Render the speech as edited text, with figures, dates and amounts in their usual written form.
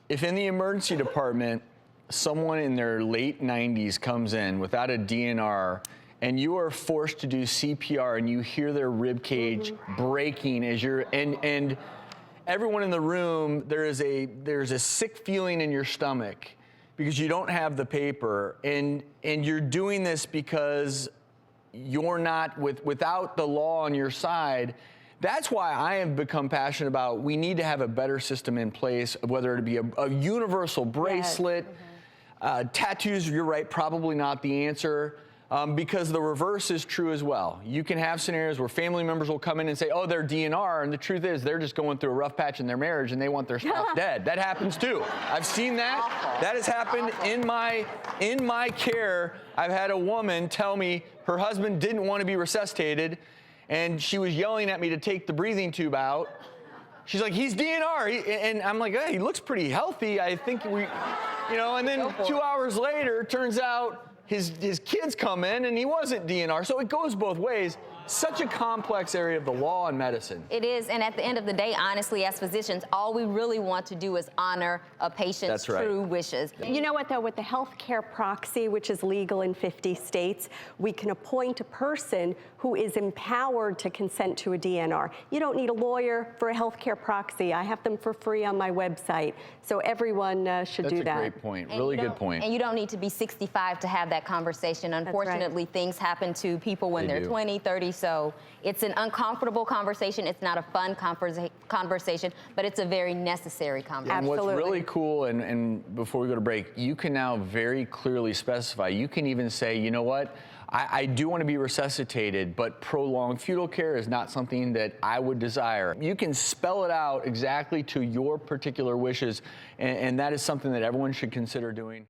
If in the emergency department, someone in their late 90s comes in without a DNR, and you are forced to do CPR and you hear their rib cage breaking as you're, and everyone in the room, there's a sick feeling in your stomach because you don't have the paper, and you're doing this because you're not without the law on your side. That's why I have become passionate about we need to have a better system in place, whether it be a universal bracelet, tattoos, you're right, probably not the answer. Because the reverse is true as well. You can have scenarios where family members will come in and say, oh, they're DNR, and the truth is they're just going through a rough patch in their marriage and they want their spouse dead. That happens too. I've seen that. Awful. That has happened in my care. I've had a woman tell me her husband didn't want to be resuscitated, and she was yelling at me to take the breathing tube out. She's like, he's DNR, and I'm like, hey, he looks pretty healthy. I think and then 2 hours later, turns out his kids come in and he wasn't DNR. So it goes both ways. Such a complex area of the law and medicine. It is, and at the end of the day, honestly, as physicians, all we really want to do is honor a patient's true wishes. You know what, though, with the healthcare proxy, which is legal in 50 states, we can appoint a person who is empowered to consent to a DNR. You don't need a lawyer for a healthcare proxy. I have them for free on my website. So everyone should do that. That's a great point, really good point. And you don't need to be 65 to have that conversation. Unfortunately, things happen to people when they're 20, 30, so it's an uncomfortable conversation. It's not a fun conversation, but it's a very necessary conversation. And what's really cool, and before we go to break, you can now very clearly specify. You can even say, you know what, I do want to be resuscitated, but prolonged fetal care is not something that I would desire. You can spell it out exactly to your particular wishes, and that is something that everyone should consider doing.